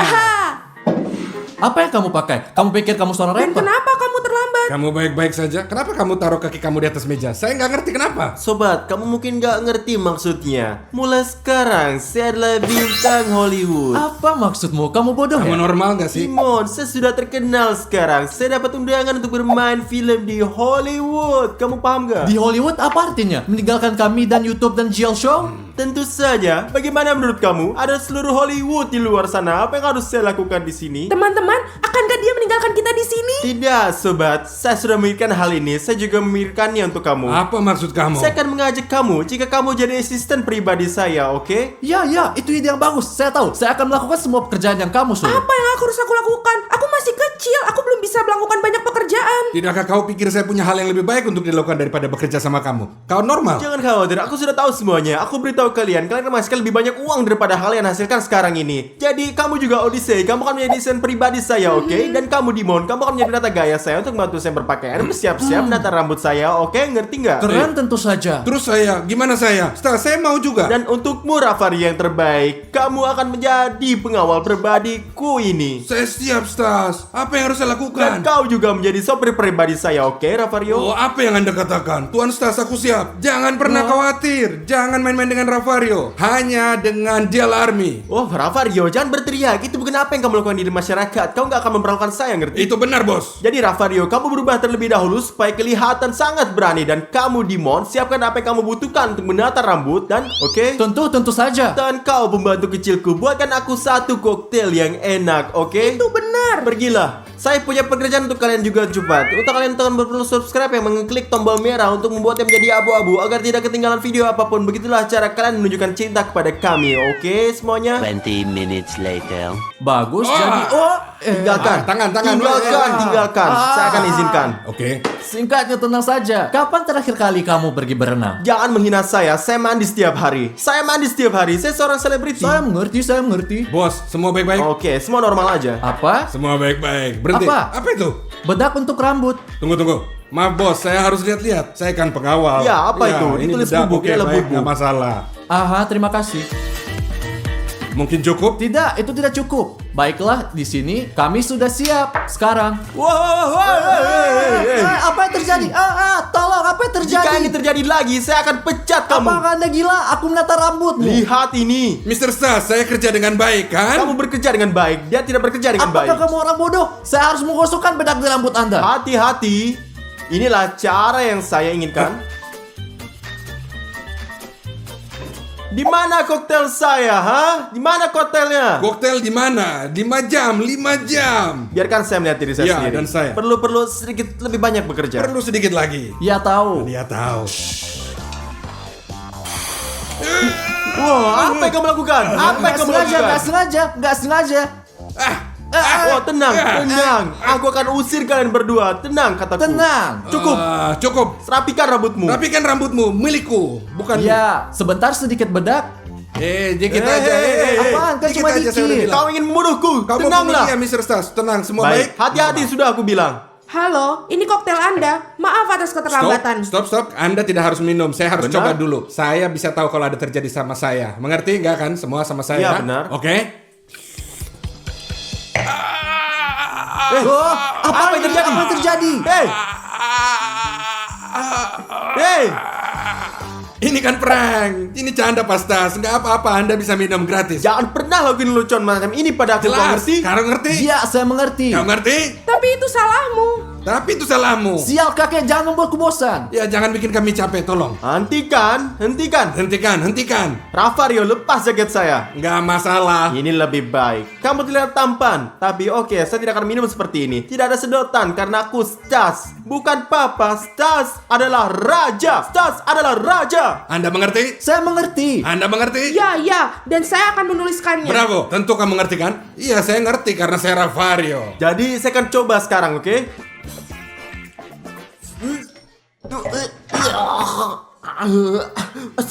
Apa yang kamu pakai? Kamu pikir kamu seorang Dan rapper? kenapa kamu terlambat? Kamu baik-baik saja. Kenapa kamu taruh kaki kamu di atas meja? Saya nggak ngerti kenapa. Sobat, kamu mungkin gak ngerti maksudnya. Mulai sekarang, saya adalah bintang Hollywood. Apa maksudmu? Kamu bodoh Kamu ya? normal nggak sih? Timon, saya sudah terkenal sekarang. Saya dapat undangan untuk bermain film di Hollywood. Kamu paham gak? Di Hollywood apa artinya? Meninggalkan kami dan YouTube dan GL Show? Tentu saja. Bagaimana menurut kamu? Ada seluruh Hollywood di luar sana. Apa yang harus saya lakukan di sini? Teman-teman, akankah dia meninggalkan kita di sini? Tidak, sobat. Saya sudah memikirkan hal ini. Saya juga memikirkannya untuk kamu. Apa maksud kamu? Saya akan mengajak kamu jika kamu jadi asisten pribadi saya, oke? Ya, itu ide yang bagus. Saya tahu. Saya akan melakukan semua pekerjaan yang kamu suruh. Apa yang harus aku lakukan? Aku masih kecil, aku belum bisa melakukan banyak pekerjaan. Tidakkah kau pikir saya punya hal yang lebih baik untuk dilakukan daripada bekerja sama kamu? Kau normal. Jangan khawatir, aku sudah tahu semuanya. Aku beritahu kalian menghasilkan lebih banyak uang daripada hal yang hasilkan sekarang ini. Jadi kamu juga Odyssey, kamu akan menjadi asisten pribadi saya, oke? Dan kamu Dimon, kamu akan menjadi penata gaya saya untuk membantu saya berpakaian, bersiap-siap, menata rambut saya, oke? Ngerti nggak? Keren tentu saja. Terus saya, gimana saya? Stas, saya mau juga. Dan untukmu Rafari yang terbaik, kamu akan menjadi pengawal pribadiku ini. Saya siap, Stas. Apa yang harus saya Dan lakukan? kau juga menjadi sopir pribadi saya, oke Ravario? Oh, apa yang Anda katakan? Tuan Stas, aku siap. Jangan pernah khawatir. Jangan main-main dengan Ravario. Hanya dengan Del Army. Oh, Ravario, jangan berteriak. Itu bukan apa yang kamu lakukan di masyarakat. Kau nggak akan memperlakukan saya, ngerti? Itu benar, bos. Jadi Ravario, kamu berubah terlebih dahulu supaya kelihatan sangat berani. Dan kamu Dimon, siapkan apa yang kamu butuhkan untuk menata rambut. Dan, oke? Tentu saja. Dan kau pembantu kecilku, buatkan aku satu koktail yang enak, oke? Itu benar. Pergilah. Saya punya pekerjaan untuk kalian juga cepat. Untuk kalian tekan perlu subscribe yang mengklik tombol merah untuk membuatnya menjadi abu-abu agar tidak ketinggalan video apapun. Begitulah cara kalian menunjukkan cinta kepada kami, oke semuanya? 20 minutes later. Bagus. Oh. Jadi Tinggalkan. tangan. Tinggalkan. Saya akan izinkan. Oke. singkatnya tenang saja. Kapan terakhir kali kamu pergi berenang? Jangan menghina saya mandi setiap hari. Saya mandi setiap hari. Saya seorang selebriti. Saya mengerti. Bos, semua baik-baik? Oke, semua normal aja. Apa? Semua baik-baik. Berhenti. Apa? itu? Bedak untuk rambut. Tunggu. Maaf bos, saya harus lihat-lihat. Saya kan pengawal. Ya, apa itu? Ini Ditulis bedak, bubuk, oke, ini adalah baik, bubuk. nggak masalah. Aha, terima kasih. Mungkin cukup? Tidak, itu tidak cukup. Baiklah, di sini kami sudah siap. Sekarang. Wow, Apa yang terjadi? Tolong, apa yang terjadi? Jika ini terjadi lagi, saya akan pecat kamu. Apakah Anda gila? Aku menata rambutmu. Lihat ini. Mr. Stas, saya kerja dengan baik kan? Kamu bekerja dengan baik, dia tidak bekerja dengan Apakah baik. kamu orang bodoh? Saya harus menggosokkan bedak di rambut Anda. Hati-hati. Inilah cara yang saya inginkan. Di mana koktail saya, ha? Di mana koktailnya? Koktail di mana? 5 jam. Biarkan saya melihat diri saya Ya, sendiri. dan saya. Perlu sedikit lebih banyak bekerja. Perlu sedikit lagi. Ya tahu. Dia tahu. Wah, apa yang kamu lakukan? Apa yang kamu lakukan? Nggak sengaja. Oh, tenang. Aku akan usir kalian berdua. Tenang, kataku. Tenang. Cukup. Rapikan rambutmu. Rapikan rambutmu, milikku, bukan. Ya, sebentar sedikit bedak. Dikit aja. Apaan? Kan Dikit cuma aja, saya udah dikit. bilang. Kau ingin membunuhku? Kamu Tenanglah. ya, Mr. Stas. Tenang, semua baik. Baik, hati-hati sudah aku bilang. Halo, ini koktail Anda. Maaf atas keterlambatan. Stop. Anda tidak harus minum. Saya harus Benar. coba dulu. Saya bisa tahu kalau ada terjadi sama saya. Mengerti nggak kan? Semua sama saya. Iya, kan? benar. Oke. Apa yang terjadi? Hei, Ini kan prank. Ini canda pastas. Nggak apa-apa. Anda bisa minum gratis. jangan pernah lakuin lucuan macam ini pada aku. Kau Jelas. ngerti? Sekarang ngerti? Ya, saya mengerti. Kau ngerti? Tapi itu salahmu. Tapi itu salahmu. Sial kakek, jangan membuatku bosan. Ya jangan bikin kami capek, tolong. Hentikan. Hentikan. Ravario, lepas jaket saya. Nggak masalah. Ini lebih baik. Kamu terlihat tampan. Tapi oke, saya tidak akan minum seperti ini. Tidak ada sedotan karena aku Stas. Bukan Papa. Stas adalah raja. Anda mengerti? Saya mengerti. Anda mengerti? Ya, dan saya akan menuliskannya. Bravo. Tentu kamu ngerti kan? Iya, saya ngerti karena saya Ravario. Jadi saya akan coba sekarang, oke?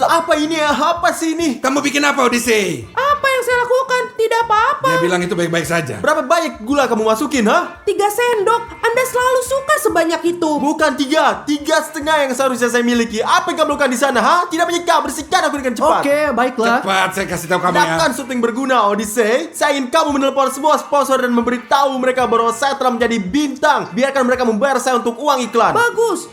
Apa ini ya? Apa sih ini? Kamu bikin apa, Odyssey? Apa yang saya lakukan? Tidak apa-apa. Dia bilang itu baik-baik saja. Berapa banyak gula kamu masukin, ha? 3 sendok. Anda selalu suka sebanyak itu. Bukan 3 setengah yang seharusnya saya miliki. Apa yang kamu lakukan di sana, ha? Tidak menyeka, bersihkan aku dengan cepat. Oke, baiklah. Cepat, saya kasih tahu kamu ya. Tidakkan syuting berguna, Odyssey. Saya ingin kamu menelpon semua sponsor dan memberitahu mereka bahwa saya telah menjadi bintang. Biarkan mereka membayar saya untuk uang iklan. Bagus.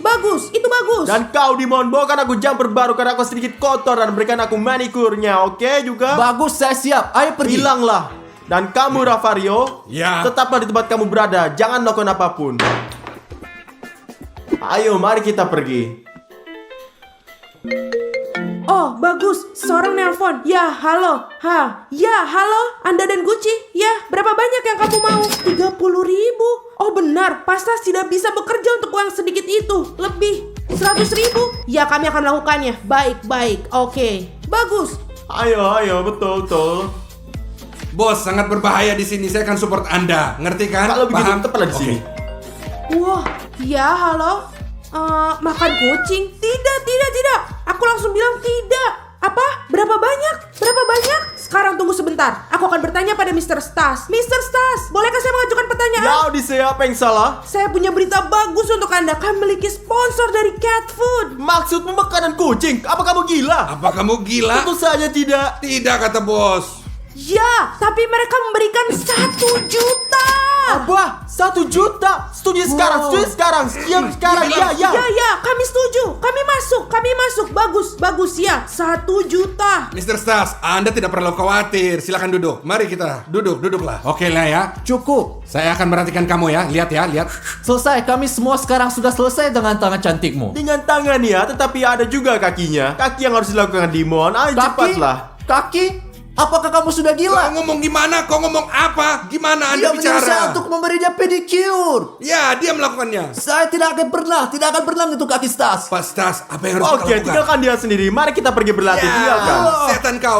Itu bagus. Dan kau, Dimon, bawakan aku jumper baru karena aku sedikit kotor dan berikan aku manikurnya, oke juga? Bagus, saya siap. Ayo pergi. Hilanglah. Dan kamu, Ravario, Ya. tetaplah di tempat kamu berada. Jangan melakukan apapun. Ayo, mari kita pergi. Oh, bagus. Seorang nelpon. Ya, halo. Ya, halo. Anda dan Gucci. Ya, berapa banyak yang kamu mau? 30.000. Oh, benar. Pastas tidak bisa bekerja untuk uang sedikit itu. Lebih. 100.000. Ya, kami akan melakukannya. Baik. Oke. Bagus. Ayo, betul. Bos, sangat berbahaya di sini. Saya akan support Anda. Ngerti kan? Kalau begitu, Paham? tepatlah di Oke. sini. Wah, ya halo. Makan kucing? Tidak. Aku langsung bilang tidak. Apa? Berapa banyak? Sekarang tunggu sebentar. Aku akan bertanya pada Mr. Stas. Mr. Stas, bolehkah saya mengajukan pertanyaan? Ya, Odyssey, apa yang salah? Saya punya berita bagus untuk Anda. Kami memiliki sponsor dari cat food. Maksudmu makanan kucing? Apa kamu gila? Apa kamu gila? Tentu saja tidak. Tidak, kata bos. Ya, tapi mereka memberikan 1 juta. Apa? 1 juta? Setuju sekarang. Siap sekarang. Ya. Ya, kami setuju. Kami masuk. Bagus ya. 1 juta. Mr. Stas, Anda tidak perlu khawatir. Silakan duduk. Mari kita duduklah. Oke lah ya. Cukup. Saya akan merhatikan kamu ya. Lihat. Selesai, kami semua sekarang sudah selesai dengan tangan cantikmu. Dengan tangan ya, tetapi ada juga kakinya. Kaki yang harus dilakukan Dimon. Ayo cepatlah. Kaki? Apakah kamu sudah Kau gila? ngomong gimana? Kau ngomong apa? Gimana Anda Dia menyuruh saya bicara? untuk memberinya pedicure. Ya, dia melakukannya. Saya tidak akan pernah menyentuh kaki Stas. Pak Stas, apa yang harus Oke, kita lakukan? tinggalkan dia sendiri. Mari kita pergi berlatih. Ya, Tinggalkan.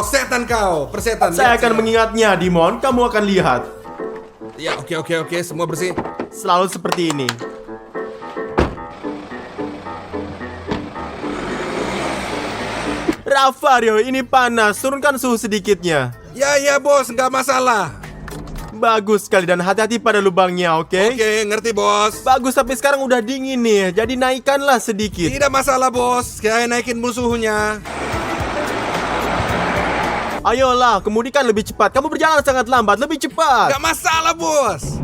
setan kau. Persetan. Saya Lihat, akan mengingatnya, Dimon. Kamu akan lihat. Ya, oke. Semua bersih. Selalu seperti ini. Ravario, ini panas. Turunkan suhu sedikitnya. Ya, bos. Nggak masalah. Bagus sekali dan hati-hati pada lubangnya, oke? Oke, ngerti, bos. Bagus, tapi sekarang udah dingin nih. Jadi naikkanlah sedikit. Tidak masalah, bos. Saya naikin suhunya. Ayolah, kemudikan lebih cepat. Kamu berjalan sangat lambat, lebih cepat. Nggak masalah, bos.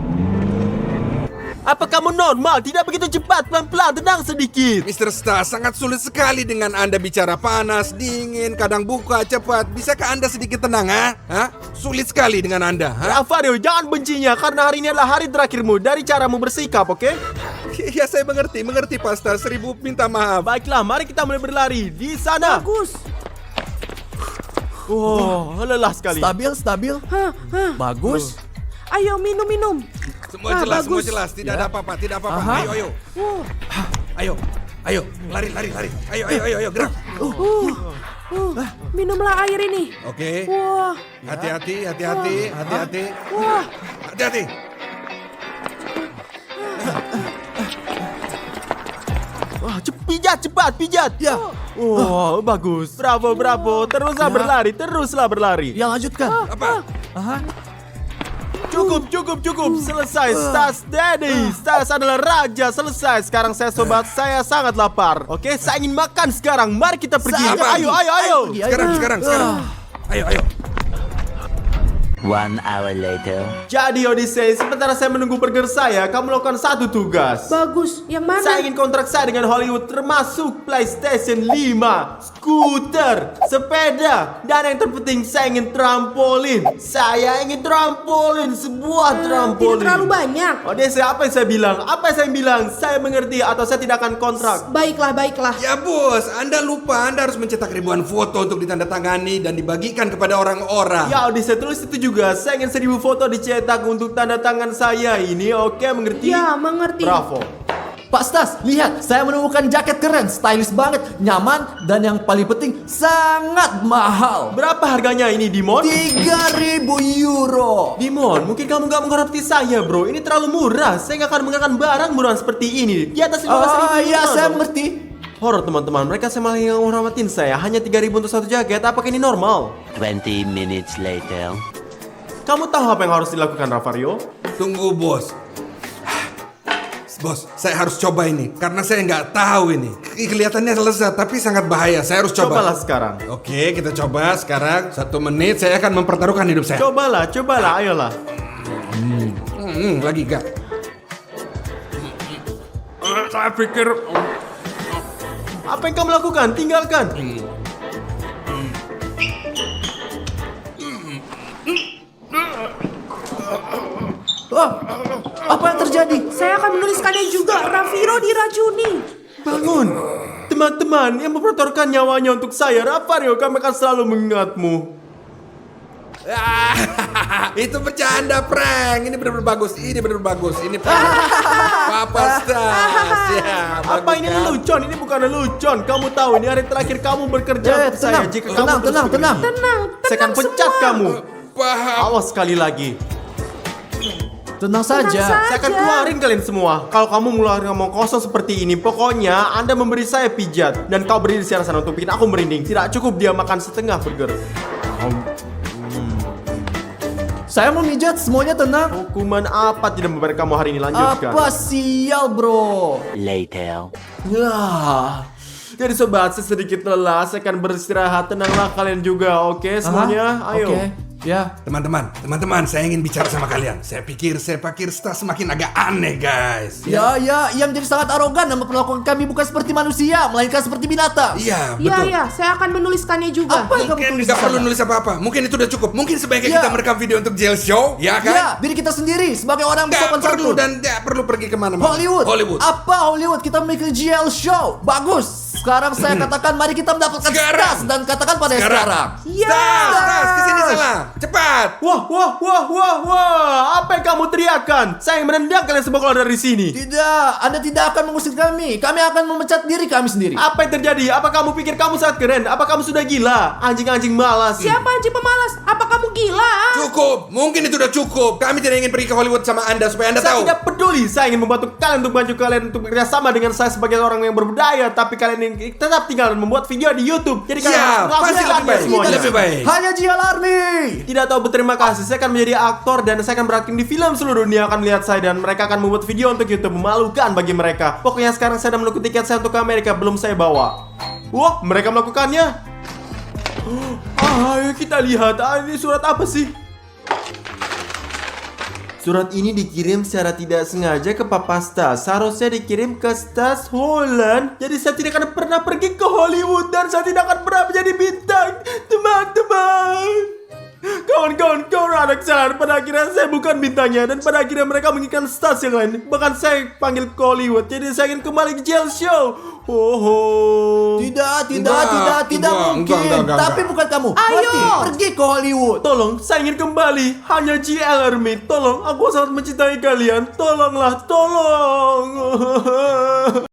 Apa kamu normal? Tidak begitu cepat, pelan-pelan, tenang sedikit. Mr. Stas, sangat sulit sekali dengan Anda bicara panas, dingin, kadang buka, cepat. Bisakah Anda sedikit tenang, ha? Sulit sekali dengan Anda, ha? Ravario, jangan bencinya karena hari ini adalah hari terakhirmu dari caramu bersikap, oke? Ya, saya mengerti, Pak Stas. 1000 minta maaf. Baiklah, mari kita mulai berlari. Di sana. Bagus. Lelah sekali. Stabil. Bagus. Ayo minum. Semua jelas, bagus. Tidak ada apa-apa, Aha. Ayo. Wow. Ayo, lari. Ayo, gerak. Minumlah air ini. Oke. Wah. Hati-hati. Wah. Hati-hati. Wah, cepat, pijat. Ya. Bagus. Bravo. Teruslah berlari. Ya, lanjutkan. Apa? Aha. Cukup. Selesai. Stas Daddy. Stas adalah raja. Selesai. Sekarang saya sobat. Saya sangat lapar. Oke, saya ingin makan sekarang. Mari kita pergi. Apa? Ayo. Pergi. Sekarang. Ayo. 1 hour later. Jadi Odyssey, sementara saya menunggu burger saya, kamu lakukan satu tugas. Bagus. Yang mana? Saya ingin kontrak saya dengan Hollywood termasuk PlayStation 5, skuter, sepeda, dan yang terpenting saya ingin trampolin. Saya ingin trampolin, sebuah trampolin. Tidak terlalu banyak. Odyssey, apa yang saya bilang? Saya mengerti atau saya tidak akan kontrak. Baiklah. Ya, bos. Anda lupa. Anda harus mencetak ribuan foto untuk ditandatangani dan dibagikan kepada orang-orang. Ya Odyssey, tulis itu juga. Saya ingin 1000 foto dicetak untuk tanda tangan saya ini. Oke, mengerti? Ya, mengerti. Bravo. Pak Stas, lihat, saya menemukan jaket keren, stylish banget, nyaman, dan yang paling penting sangat mahal. Berapa harganya ini, Dimon? 3.000 euro. Dimon, mungkin kamu gak menghormati saya, bro. Ini terlalu murah. Saya gak akan menggunakan barang murahan seperti ini. Di atas 15.000 Ya, euro saya dong. mengerti. Horor, teman-teman. Mereka sama yang menghormatin saya. Hanya 3.000 untuk satu jaket. Apakah ini normal? 20 minutes later. Kamu tahu apa yang harus dilakukan, Ravario? Tunggu, bos. Bos, saya harus coba ini karena saya nggak tahu ini. Kelihatannya lezat tapi sangat bahaya. Saya harus coba. Cobalah sekarang. Oke, kita coba sekarang. 1 menit saya akan mempertaruhkan hidup saya. Cobalah. Ayolah. Lagi gak? Saya pikir Apa yang kamu lakukan? Tinggalkan. Apa yang terjadi? Saya akan menuliskannya juga. Rafiro diracuni. Bangun. teman-teman yang mempertaruhkan nyawanya untuk saya, Rafario, kami akan selalu mengingatmu. Itu bercanda prank. Ini benar-benar bagus. Ini benar-benar bagus. Ini Papa Stas. Ya, Apa bagus ini kan? lelucon? Ini bukan lelucon. Kamu tahu ini hari terakhir kamu bekerja untuk saya. Jika kamu terus begini, Tenang, saya akan pecat semua. kamu. Paham. Awas sekali lagi. Tenang saja. Saya akan keluarin kalian semua. Kalau kamu ngeluarin ngomong kosong seperti ini, pokoknya Anda memberi saya pijat. Dan kau berdiri di sana untuk bikin aku merinding. Tidak cukup dia makan setengah burger. Saya mau mijat, semuanya tenang. Hukuman apa tidak memberi kamu hari ini? Lanjutkan. Apa sial, bro? Later. Ya. Jadi sobat, saya sedikit lelah. Saya akan beristirahat. Tenanglah kalian juga, oke semuanya? Ayo. Oke. Ya. Teman-teman, saya ingin bicara sama kalian. Saya pikir Stas semakin agak aneh, guys. Ya, ia menjadi sangat arogan dan memperlakukan kami bukan seperti manusia, melainkan seperti binatang. Iya, Iya, betul. iya, saya akan menuliskannya juga. Apa yang kamu Mungkin tulis nggak di perlu sana? nulis apa-apa. Mungkin itu udah cukup. Mungkin sebaiknya Ya. kita merekam video untuk jail show, ya kan? Ya, diri kita sendiri sebagai orang Nggak bersopan perlu santun. dan nggak perlu pergi kemana-mana. Hollywood. Apa Hollywood? Kita memiliki GL show. Bagus. Sekarang saya katakan mari kita mendapatkan Sekarang. stas dan katakan pada sekarang. Ya. Stas, kesini salah. Cepat. Wah, apa yang kamu teriakan? Saya ingin menendang kalian semua keluar dari sini. Tidak, Anda tidak akan mengusir kami. Kami akan memecat diri kami sendiri. Apa yang terjadi? Apa kamu pikir kamu sangat keren? Apa kamu sudah gila? Anjing-anjing malas. Siapa anjing pemalas? Apa kamu gila? Cukup. Mungkin itu udah cukup. Kami tidak ingin pergi ke Hollywood sama Anda supaya Anda Saya tahu. tidak peduli. Saya ingin membantu kalian untuk bekerja sama dengan saya sebagai orang yang berbudaya. Tapi kalian ingin tetap tinggal dan membuat video di YouTube. Jadi kalian Siap, harus pasti melakukannya lebih baik. semuanya. Lebih baik. Hanya GL Army. Tidak tahu berterima kasih. Saya akan menjadi aktor dan saya akan berakting di film. Seluruh dunia akan melihat saya dan mereka akan membuat video untuk YouTube. Memalukan bagi mereka. Pokoknya sekarang saya sudah menunggu tiket saya untuk ke Amerika. Belum saya bawa. Wah, mereka melakukannya. Ayo kita lihat. Ini surat apa sih? Surat ini dikirim secara tidak sengaja ke Papa Stas. Seharusnya dikirim ke Stas Holland. Jadi saya tidak akan pernah pergi ke Hollywood dan saya tidak akan pernah menjadi bintang. Teman-teman. Kawan-kawan ada kesalahan. Pada akhirnya saya bukan bintangnya. Dan pada akhirnya mereka menginginkan Stas yang lain. Bahkan saya panggil ke Hollywood. Jadi saya ingin kembali ke jail show. Tidak Enggak, mungkin. enggak. Tapi bukan kamu. Ayo. Berarti pergi ke Hollywood. Tolong, saya ingin kembali. Hanya GL Army. Tolong, aku sangat mencintai kalian. Tolonglah, tolong.